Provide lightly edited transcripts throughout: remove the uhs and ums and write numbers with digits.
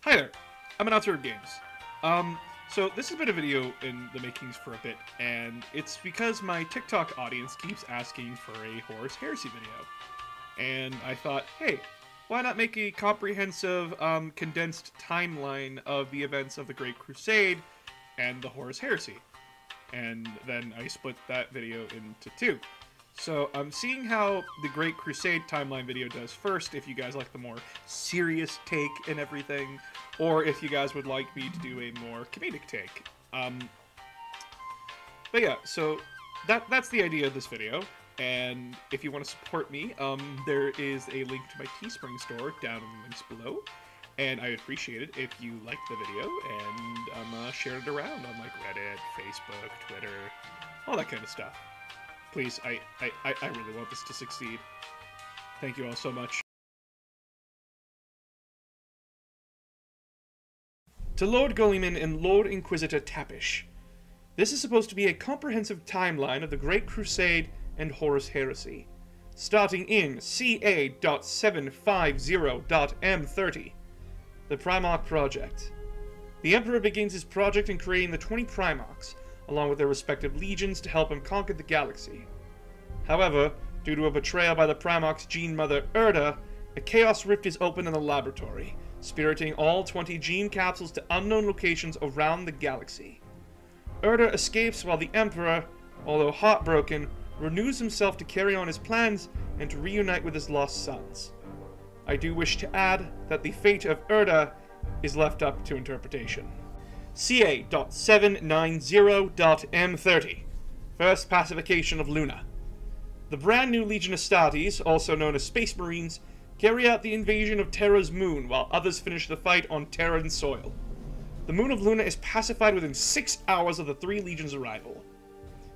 Hi there, I'm Announcer of Games. So this has been a video in the makings for a bit, and it's because my TikTok audience keeps asking for a Horus Heresy video. And I thought, hey, why not make a comprehensive, condensed timeline of the events of the Great Crusade and the Horus Heresy? And then I split that video into two. So I'm seeing how the Great Crusade timeline video does first, if you guys like the more serious take and everything, or if you guys would like me to do a more comedic take. But yeah, so that's the idea of this video, and if you want to support me, there is a link to my Teespring store down in the links below, and I'd appreciate it if you liked the video and shared it around on like Reddit, Facebook, Twitter, all that kind of stuff. Please, I really want this to succeed. Thank you all so much. To Lord Guilliman and Lord Inquisitor Tapish. This is supposed to be a comprehensive timeline of the Great Crusade and Horus Heresy, starting in CA.750.M30, the Primarch Project. The Emperor begins his project in creating the 20 Primarchs, along with their respective legions to help him conquer the galaxy. However, due to a betrayal by the Primarch's gene mother Erda, a chaos rift is opened in the laboratory, spiriting all 20 gene capsules to unknown locations around the galaxy. Erda escapes while the Emperor, although heartbroken, renews himself to carry on his plans and to reunite with his lost sons. I do wish to add that the fate of Erda is left up to interpretation. CA.790.M30, First Pacification of Luna. The brand new Legion Astartes, also known as Space Marines, carry out the invasion of Terra's moon while others finish the fight on Terran soil. The moon of Luna is pacified within 6 hours of the three legions' arrival.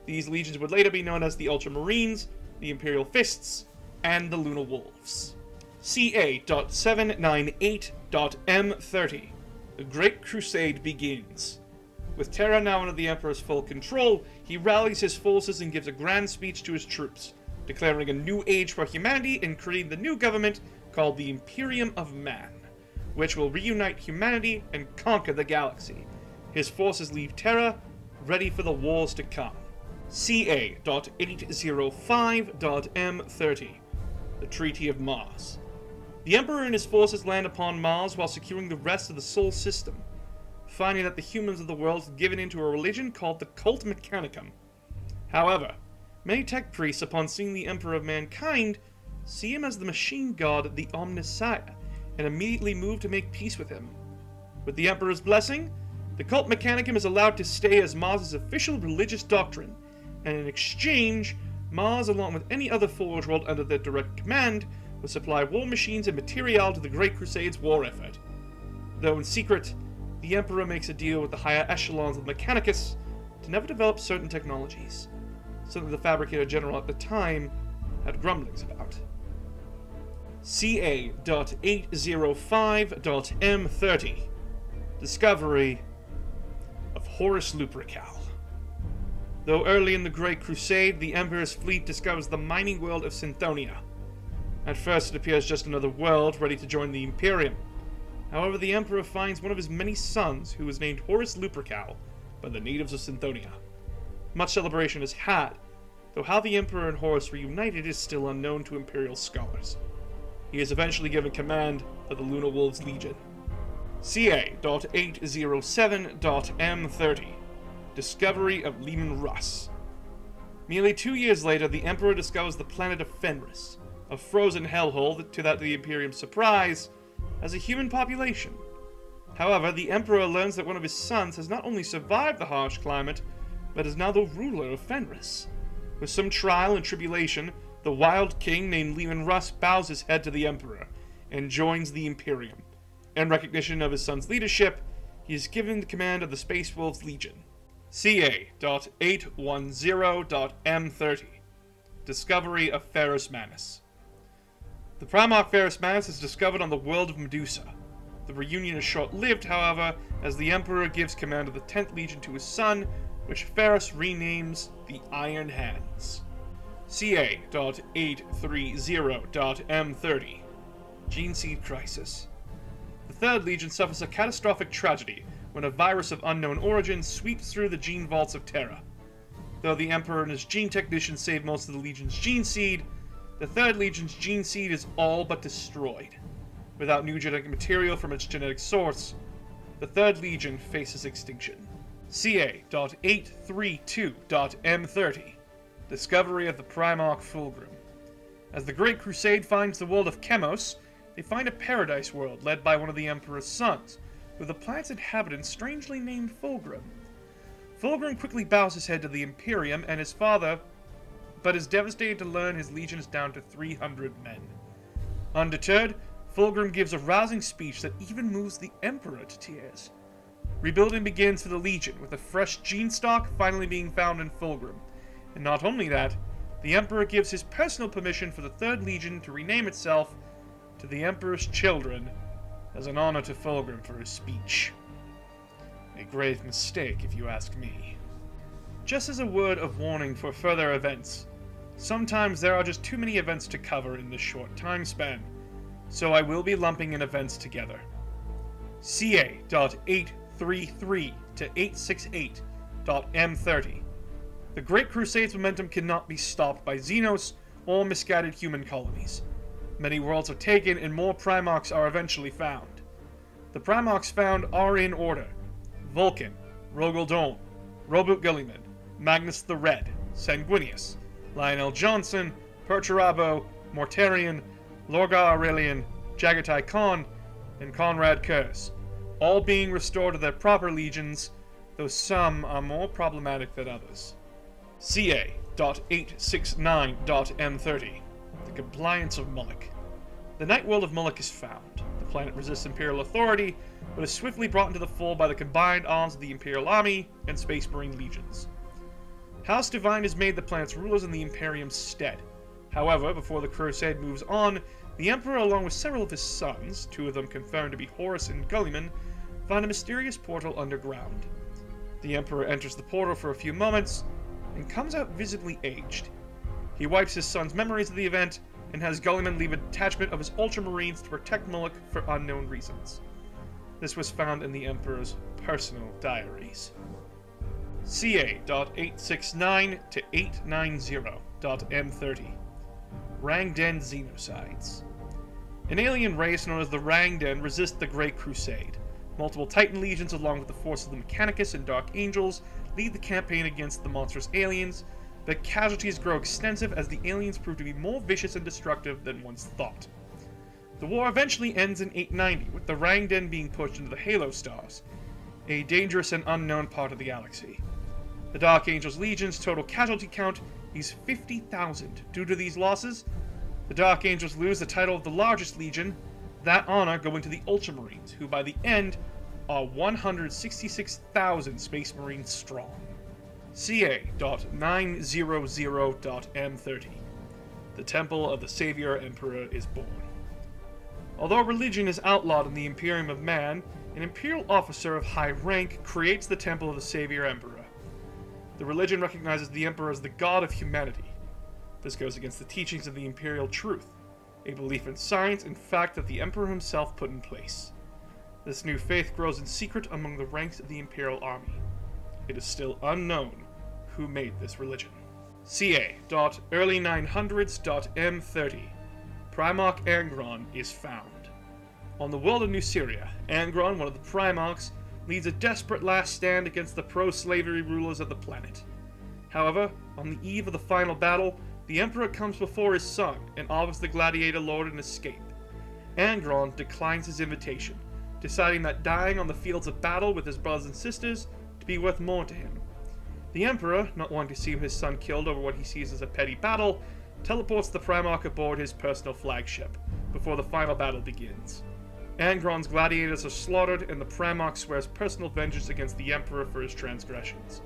These legions would later be known as the Ultramarines, the Imperial Fists, and the Lunar Wolves. CA.798.M30, The Great Crusade begins. With Terra now under the Emperor's full control, he rallies his forces and gives a grand speech to his troops, declaring a new age for humanity and creating the new government called the Imperium of Man, which will reunite humanity and conquer the galaxy. His forces leave Terra, ready for the wars to come. CA.805.M30, The Treaty of Mars. The Emperor and his forces land upon Mars while securing the rest of the Sol system, finding that the humans of the world had given into a religion called the Cult Mechanicum. However, many tech priests, upon seeing the Emperor of Mankind, see him as the machine god, the Omnissiah, and immediately move to make peace with him. With the Emperor's blessing, the Cult Mechanicum is allowed to stay as Mars' official religious doctrine, and in exchange, Mars, along with any other Forge World under their direct command, will supply war machines and material to the Great Crusade's war effort. Though in secret, the Emperor makes a deal with the higher echelons of the Mechanicus to never develop certain technologies, something the Fabricator General at the time had grumblings about. CA.805.M30, Discovery of Horus Luprecal. Though early in the Great Crusade, the Emperor's fleet discovers the mining world of Synthonia. At first it appears just another world ready to join the Imperium. However, the Emperor finds one of his many sons who was named Horus Luprecal by the natives of Synthonia. Much celebration is had, though how the Emperor and Horus reunited is still unknown to Imperial scholars. He is eventually given command of the Lunar Wolves Legion. CA.807.M30, Discovery of Leman Russ. Nearly 2 years later, the Emperor discovers the planet of Ferrus, a frozen hellhole that, to the Imperium's surprise, has a human population. However, the Emperor learns that one of his sons has not only survived the harsh climate, but is now the ruler of Ferrus. With some trial and tribulation, the wild king named Leman Russ bows his head to the Emperor and joins the Imperium. In recognition of his son's leadership, he is given the command of the Space Wolves Legion. CA.810.M30, Discovery of Ferrus Manus. The Primarch Ferrus Manus is discovered on the world of Medusa. The reunion is short-lived, however, as the Emperor gives command of the 10th Legion to his son, which Ferrus renames the Iron Hands. CA.830.M30, Gene Seed Crisis. The Third Legion suffers a catastrophic tragedy when a virus of unknown origin sweeps through the gene vaults of Terra. Though the Emperor and his gene technicians save most of the Legion's gene seed, the Third Legion's gene seed is all but destroyed. Without new genetic material from its genetic source, the Third Legion faces extinction. CA.832.M30 Discovery of the Primarch Fulgrim. As the Great Crusade finds the world of Chemos, they find a paradise world led by one of the Emperor's sons, with the planet's inhabitant strangely named Fulgrim. Fulgrim quickly bows his head to the Imperium and his father, but is devastated to learn his legion is down to 300 men. Undeterred, Fulgrim gives a rousing speech that even moves the Emperor to tears. Rebuilding begins for the Legion, with a fresh gene stock finally being found in Fulgrim. And not only that, the Emperor gives his personal permission for the Third Legion to rename itself to the Emperor's Children, as an honor to Fulgrim for his speech. A grave mistake, if you ask me. Just as a word of warning for further events, sometimes there are just too many events to cover in this short time span, so I will be lumping in events together. CA.833 to 868.M30. The Great Crusade's momentum cannot be stopped by Xenos or misguided human colonies. Many worlds are taken and more Primarchs are eventually found. The Primarchs found are in order: Vulcan, Rogaldon, Robert Guilliman, Magnus the Red, Sanguinius, Lionel Johnson, Perturabo, Mortarion, Lorgar Aurelian, Jagatai Khan, and Conrad Kurz, all being restored to their proper legions, though some are more problematic than others. CA.869.M30 The Compliance of Molech. The night world of Molech is found. The planet resists Imperial authority, but is swiftly brought into the fold by the combined arms of the Imperial Army and Space Marine legions. House Divine has made the planet's rulers in the Imperium's stead. However, before the Crusade moves on, the Emperor, along with several of his sons, two of them confirmed to be Horus and Guilliman, find a mysterious portal underground. The Emperor enters the portal for a few moments, and comes out visibly aged. He wipes his son's memories of the event, and has Guilliman leave a detachment of his Ultramarines to protect Molech for unknown reasons. This was found in the Emperor's personal diaries. CA.869 to 890.M30 Rangdan Xenocides. An alien race known as the Rangdan resist the Great Crusade. Multiple Titan legions, along with the force of the Mechanicus and Dark Angels, lead the campaign against the monstrous aliens, but casualties grow extensive as the aliens prove to be more vicious and destructive than once thought. The war eventually ends in 890, with the Rangdan being pushed into the Halo Stars, a dangerous and unknown part of the galaxy. The Dark Angels Legion's total casualty count is 50,000. Due to these losses, the Dark Angels lose the title of the largest legion, that honor going to the Ultramarines, who by the end are 166,000 Space Marines strong. CA.900.M30 The Temple of the Saviour Emperor is born. Although religion is outlawed in the Imperium of Man, an Imperial officer of high rank creates the Temple of the Saviour Emperor. The religion recognizes the Emperor as the god of humanity. This goes against the teachings of the Imperial truth, a belief in science and fact that the Emperor himself put in place. This new faith grows in secret among the ranks of the Imperial Army. It is still unknown who made this religion. CA.EARLY900.M30 Primarch Angron is found. On the world of New Syria, Angron, one of the Primarchs, leads a desperate last stand against the pro-slavery rulers of the planet. However, on the eve of the final battle, the Emperor comes before his son and offers the Gladiator Lord an escape. Angron declines his invitation, deciding that dying on the fields of battle with his brothers and sisters to be worth more to him. The Emperor, not wanting to see his son killed over what he sees as a petty battle, teleports the Primarch aboard his personal flagship, before the final battle begins. Angron's gladiators are slaughtered, and the Primarch swears personal vengeance against the Emperor for his transgressions.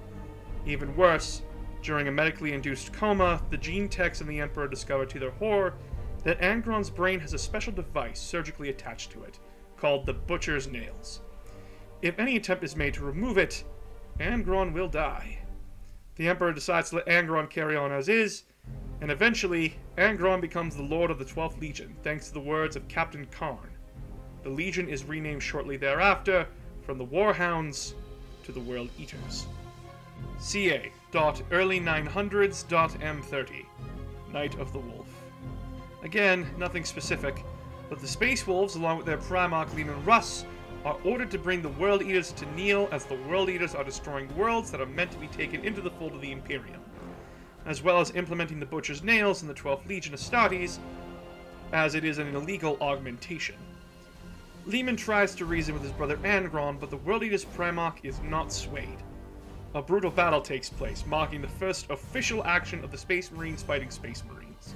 Even worse, during a medically induced coma, the gene techs and the Emperor discover to their horror that Angron's brain has a special device surgically attached to it, called the Butcher's Nails. If any attempt is made to remove it, Angron will die. The Emperor decides to let Angron carry on as is, and eventually, Angron becomes the Lord of the 12th Legion, thanks to the words of Captain Karn. The Legion is renamed shortly thereafter from the Warhounds to the World Eaters. CA.EARLY900.M30 Knight of the Wolf. Again, nothing specific, but the Space Wolves, along with their Primarch Leman Russ, are ordered to bring the World Eaters to kneel, as the World Eaters are destroying worlds that are meant to be taken into the fold of the Imperium, as well as implementing the Butcher's Nails in the 12th Legion Astartes, as it is an illegal augmentation. Leman tries to reason with his brother Angron, but the World Eater's Primarch is not swayed. A brutal battle takes place, marking the first official action of the Space Marines fighting Space Marines.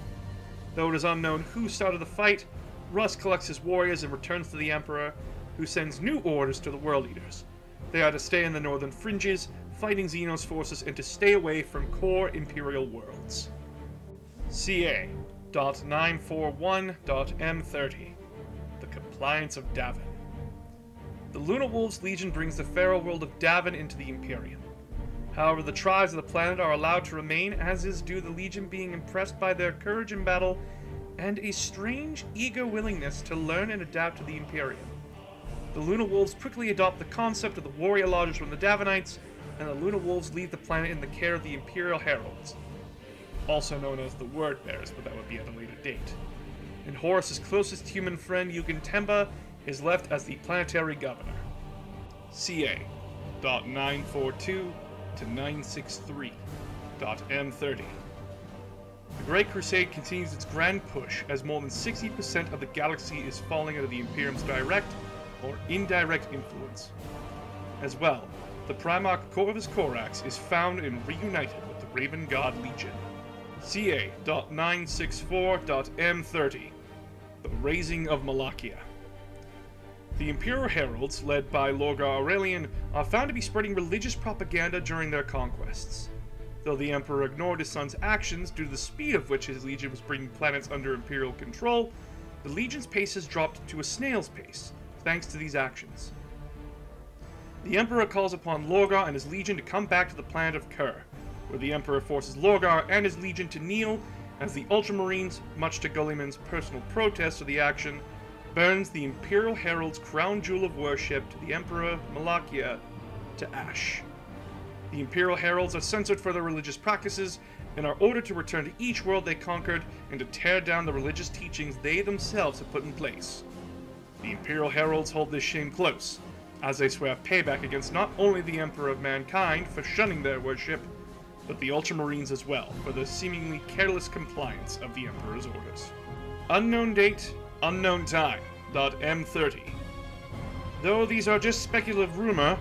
Though it is unknown who started the fight, Russ collects his warriors and returns to the Emperor, who sends new orders to the World Eaters. They are to stay in the northern fringes, fighting Xenos forces, and to stay away from core Imperial worlds. CA.941.M30 The Compliance of Davin. The Lunar Wolves Legion brings the feral world of Davin into the Imperium. However, the tribes of the planet are allowed to remain, as is due the Legion being impressed by their courage in battle and a strange, eager willingness to learn and adapt to the Imperium. The Lunar Wolves quickly adopt the concept of the warrior lodges from the Davinites, and the Lunar Wolves leave the planet in the care of the Imperial Heralds, also known as the Word Bearers, but that would be at a later date. And Horus's closest human friend, Yugen Temba, is left as the planetary governor. CA.942-963.M30 The Great Crusade continues its grand push, as more than 60% of the galaxy is falling under the Imperium's direct or indirect influence. As well, the Primarch Corvus Corax is found and reunited with the Raven God Legion. CA.964.M30 The Razing of Molachia. The Imperial Heralds, led by Lorgar Aurelian, are found to be spreading religious propaganda during their conquests. Though the Emperor ignored his son's actions due to the speed of which his legion was bringing planets under Imperial control, the Legion's pace has dropped to a snail's pace, thanks to these actions. The Emperor calls upon Lorgar and his legion to come back to the planet of Kur, where the Emperor forces Lorgar and his legion to kneel, as the Ultramarines, much to Guilliman's personal protest of the action, burns the Imperial Herald's crown jewel of worship to the Emperor Molachia to ash. The Imperial Heralds are censored for their religious practices and are ordered to return to each world they conquered and to tear down the religious teachings they themselves have put in place. The Imperial Heralds hold this shame close, as they swear payback against not only the Emperor of Mankind for shunning their worship, but the Ultramarines as well for their seemingly careless compliance of the Emperor's orders. Unknown date, unknown time. .M30. Though these are just speculative rumor,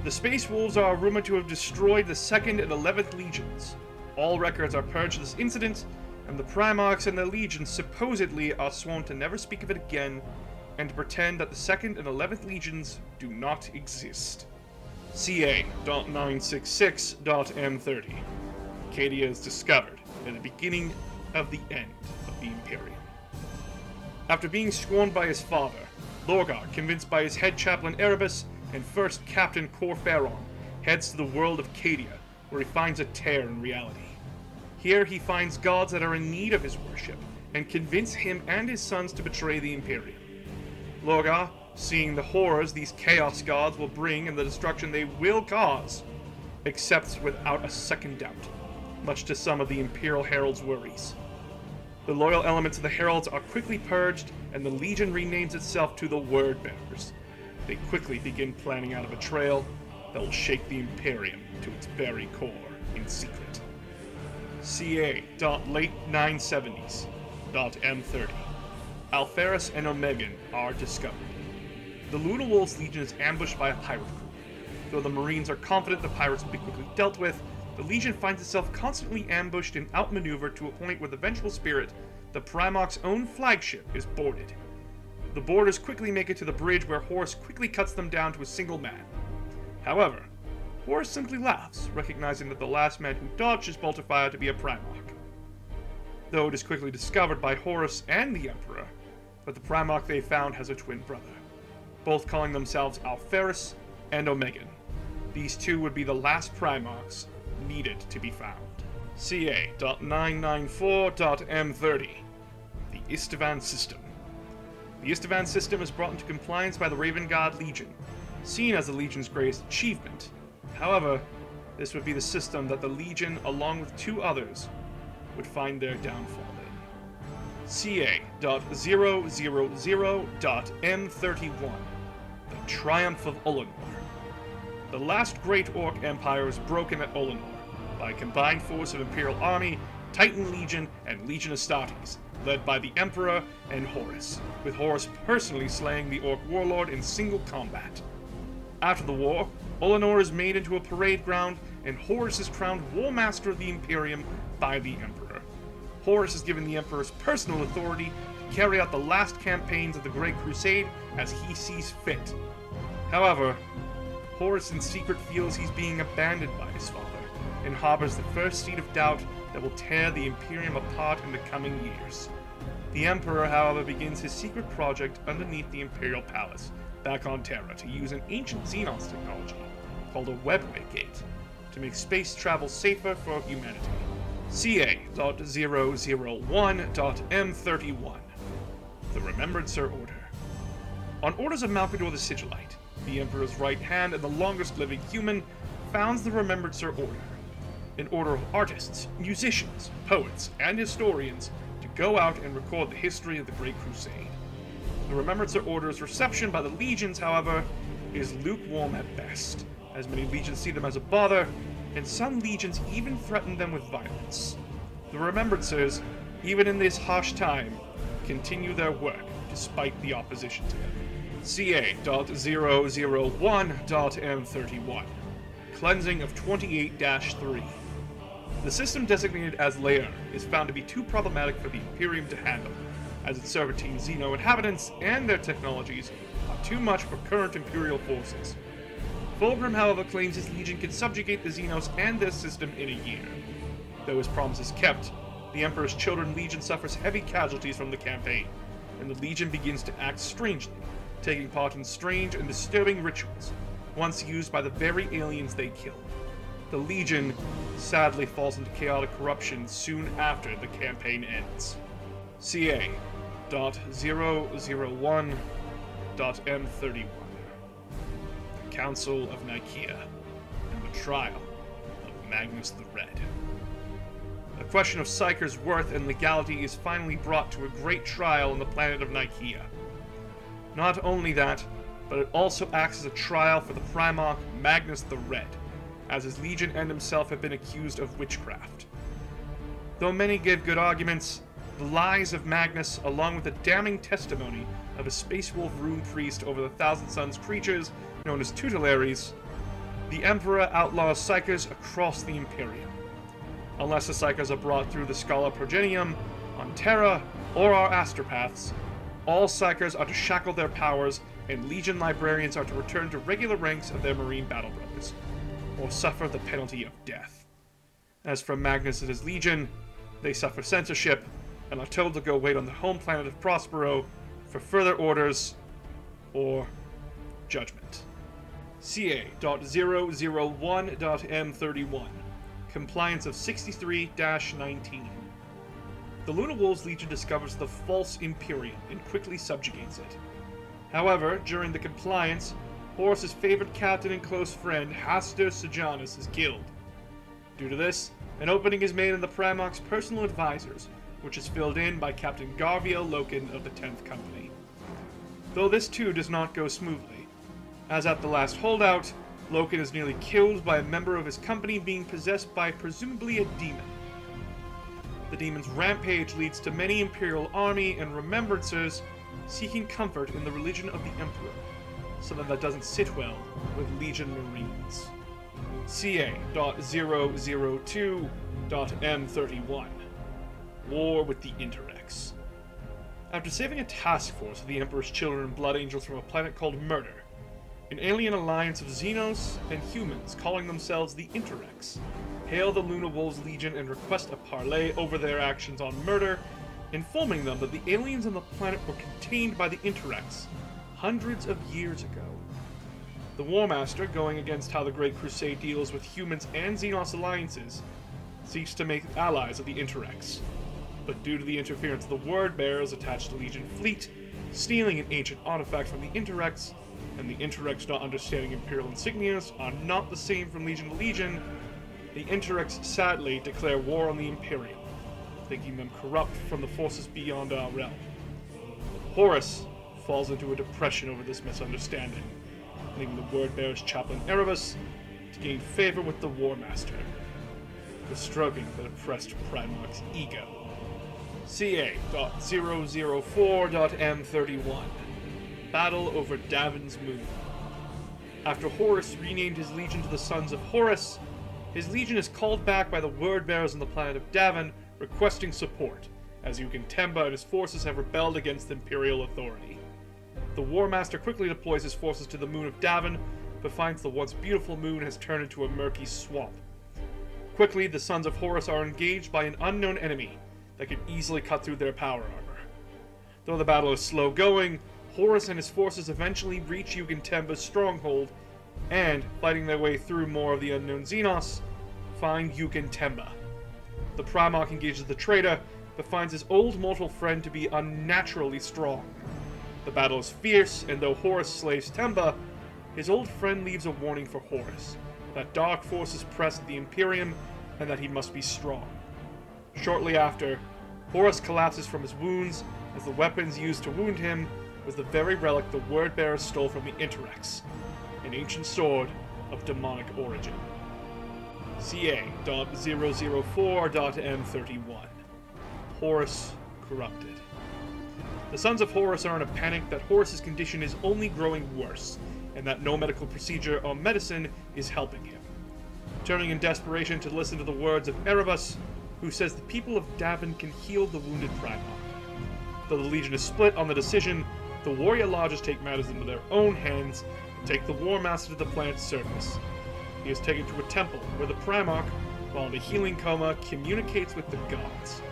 the Space Wolves are rumored to have destroyed the 2nd and 11th Legions. All records are purged of this incident, and the Primarchs and their legions supposedly are sworn to never speak of it again, and to pretend that the 2nd and 11th Legions do not exist. CA.966.M30 Cadia is discovered at the beginning of the end of the Imperium. After being scorned by his father, Lorgar, convinced by his head chaplain Erebus and first Captain Corferon, heads to the world of Cadia, where he finds a tear in reality. Here he finds gods that are in need of his worship, and convince him and his sons to betray the Imperium. Lorgar, seeing the horrors these Chaos gods will bring and the destruction they will cause, accepts without a second doubt, much to some of the Imperial Herald's worries. The loyal elements of the Heralds are quickly purged, and the Legion renames itself to the Word Bearers. They quickly begin planning out a betrayal that will shake the Imperium to its very core in secret. CA.LATE 970s.M30 Alpharius and Omegeon are discovered. The Lunar Wolves Legion is ambushed by a pirate crew. Though the Marines are confident the pirates will be quickly dealt with, the Legion finds itself constantly ambushed and outmaneuvered to a point where the Vengeful Spirit, the Primarch's own flagship, is boarded. The boarders quickly make it to the bridge, where Horus quickly cuts them down to a single man. However, Horus simply laughs, recognizing that the last man who dodged his bolt of fire to be a Primarch. Though it is quickly discovered by Horus and the Emperor that the Primarch they found has a twin brother, both calling themselves Alpharius and Omegeon. These two would be the last Primarchs needed to be found. CA.994.M30 The Istavaan System. The Istavaan system is brought into compliance by the Raven God Legion, seen as the Legion's greatest achievement. However, this would be the system that the Legion, along with 2 others, would find their downfall in. CA.000.M31 The Triumph of Ullanor. The last Great Orc Empire was broken at Ullanor by a combined force of Imperial Army, Titan Legion, and Legion Astartes, led by the Emperor and Horus, with Horus personally slaying the Orc Warlord in single combat. After the war, Ullanor is made into a parade ground, and Horus is crowned War Master of the Imperium by the Emperor. Horus is given the Emperor's personal authority to carry out the last campaigns of the Great Crusade as he sees fit. However, Horus in secret feels he's being abandoned by his father, and harbors the first seed of doubt that will tear the Imperium apart in the coming years. The Emperor, however, begins his secret project underneath the Imperial Palace, back on Terra, to use an ancient Xenos technology, called a webway gate, to make space travel safer for humanity. CA.001.M31 The Remembrancer Order. On orders of Malcador the Sigillite, the Emperor's right hand and the longest living human, founds the Remembrancer Order, an order of artists, musicians, poets, and historians to go out and record the history of the Great Crusade. The Remembrancer Order's reception by the legions, however, is lukewarm at best, as many legions see them as a bother, and some legions even threaten them with violence. The Remembrancers, even in this harsh time, continue their work despite the opposition to them. CA.001.M31 Cleansing of 28-3. The system designated as Lair is found to be too problematic for the Imperium to handle, as its Serpentine Xeno inhabitants and their technologies are too much for current Imperial forces. Fulgrim, however, claims his Legion can subjugate the Xenos and their system in a year. Though his promise is kept, the Emperor's Children Legion suffers heavy casualties from the campaign, and the Legion begins to act strangely, taking part in strange and disturbing rituals, once used by the very aliens they killed. The Legion sadly falls into chaotic corruption soon after the campaign ends. CA.001.M31 The Council of Nikea and the Trial of Manus the Red. A question of Psyker's worth and legality is finally brought to a great trial on the planet of Nikea. Not only that, but it also acts as a trial for the Primarch Manus the Red, as his Legion and himself have been accused of witchcraft. Though many give good arguments, the lies of Manus, along with the damning testimony of a Space Wolf rune priest over the Thousand Suns creatures known as Tutelaries, the Emperor outlaws Psykers across the Imperium. Unless the Psykers are brought through the Scala Progenium, on Terra, or our astropaths, all Psykers are to shackle their powers, and Legion librarians are to return to regular ranks of their Marine battle brothers, or suffer the penalty of death. As for Manus and his Legion, they suffer censorship, and are told to go wait on the home planet of Prospero for further orders, or judgment. CA.001.M31 Compliance of 63-19. The Luna Wolves Legion discovers the false Imperium and quickly subjugates it. However, during the compliance, Horus's favorite captain and close friend, Hastur Sejanus, is killed. Due to this, an opening is made in the Primarch's personal advisors, which is filled in by Captain Garviel Loken of the 10th Company. Though this too does not go smoothly, as at the last holdout, Loken is nearly killed by a member of his company being possessed by presumably a demon. The demon's rampage leads to many Imperial army and remembrancers seeking comfort in the religion of the Emperor, something that doesn't sit well with Legion Marines. CA.002.M31 War with the Interrex. After saving a task force of the Emperor's children and blood angels from a planet called Murder, an alien alliance of Xenos and humans calling themselves the Interrex hail the Luna Wolves Legion and request a parley over their actions on Murder, informing them that the aliens on the planet were contained by the Interrex hundreds of years ago. The War Master, going against how the Great Crusade deals with humans and Xenos alliances, seeks to make allies of the Interrex. But due to the interference of the Word Bearers attached to Legion Fleet, stealing an ancient artifact from the Interrex, and the Interrex not understanding Imperial insignias are not the same from Legion to Legion, the Interrex sadly declare war on the Imperium, thinking them corrupt from the forces beyond our realm. Horus falls into a depression over this misunderstanding, leaving the Word-Bearer's chaplain Erebus to gain favor with the War Master, the stroking that oppressed Primarch's ego. CA.004.M31 Battle over Davin's Moon. After Horus renamed his legion to the Sons of Horus, his legion is called back by the Word-Bearers on the planet of Davin, requesting support, as Temba and his forces have rebelled against Imperial authority. The War Master quickly deploys his forces to the moon of Davin, but finds the once beautiful moon has turned into a murky swamp. Quickly, the Sons of Horus are engaged by an unknown enemy that can easily cut through their power armor. Though the battle is slow going, Horus and his forces eventually reach Temba's stronghold, and, fighting their way through more of the unknown Xenos, find Temba. The Primarch engages the traitor, but finds his old mortal friend to be unnaturally strong. The battle is fierce, and though Horus slays Temba, his old friend leaves a warning for Horus, that dark forces press at the Imperium, and that he must be strong. Shortly after, Horus collapses from his wounds, as the weapons used to wound him was the very relic the Word-Bearer stole from the Interrex, an ancient sword of demonic origin. CA.004.M31 Horus corrupted. The Sons of Horus are in a panic that Horus's condition is only growing worse, and that no medical procedure or medicine is helping him. Turning in desperation to listen to the words of Erebus, who says the people of Davin can heal the wounded Primarch. Though the Legion is split on the decision, the warrior lodges take matters into their own hands and take the War Master to the planet's surface. He is taken to a temple where the Primarch, while in a healing coma, communicates with the gods.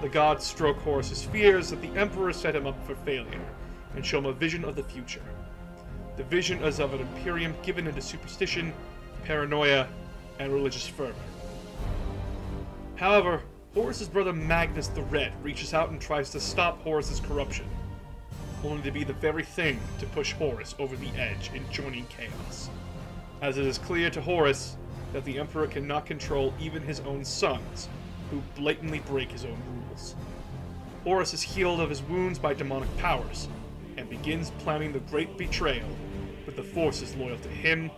The gods stroke Horus's fears that the Emperor set him up for failure, and show him a vision of the future. The vision is of an Imperium given into superstition, paranoia, and religious fervor. However, Horus's brother Magnus the Red reaches out and tries to stop Horus's corruption, only to be the very thing to push Horus over the edge in joining chaos, as it is clear to Horus that the Emperor cannot control even his own sons, who blatantly break his own rules. Horus is healed of his wounds by demonic powers, and begins planning the great betrayal with the forces loyal to him,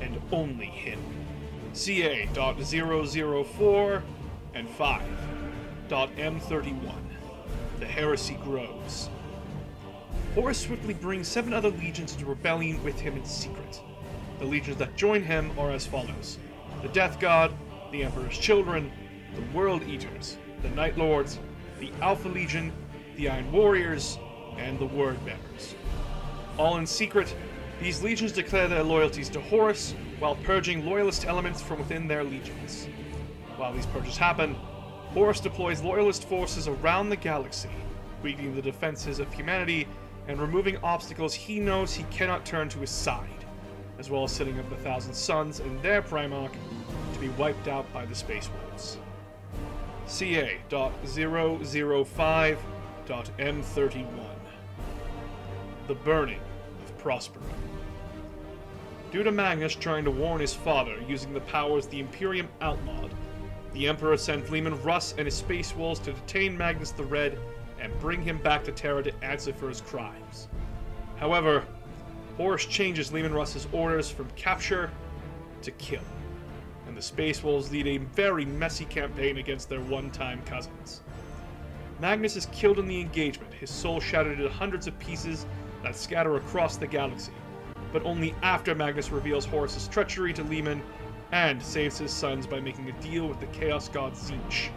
and only him. CA.004 and 5.M31 The Heresy Grows. Horus swiftly brings 7 other legions into rebellion with him in secret. The legions that join him are as follows: the Death God, the Emperor's Children, the World Eaters, the Night Lords, the Alpha Legion, the Iron Warriors, and the Word-Bearers. All in secret, these legions declare their loyalties to Horus, while purging loyalist elements from within their legions. While these purges happen, Horus deploys loyalist forces around the galaxy, weakening the defenses of humanity and removing obstacles he knows he cannot turn to his side, as well as setting up the Thousand Suns and their Primarch to be wiped out by the Space Wolves. CA.005.M31 The Burning of Prospero. Due to Magnus trying to warn his father using the powers the Imperium outlawed, the Emperor sent Leman, Russ, and his Space Wolves to detain Magnus the Red and bring him back to Terra to answer for his crimes. However, Horus changes Leman Russ's orders from capture to kill, and the Space Wolves lead a very messy campaign against their one-time cousins. Magnus is killed in the engagement, his soul shattered into hundreds of pieces that scatter across the galaxy, but only after Magnus reveals Horus's treachery to Leman and saves his sons by making a deal with the Chaos God Tzeentch.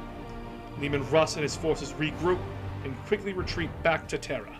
Leman, Russ, and his forces regroup and quickly retreat back to Terra,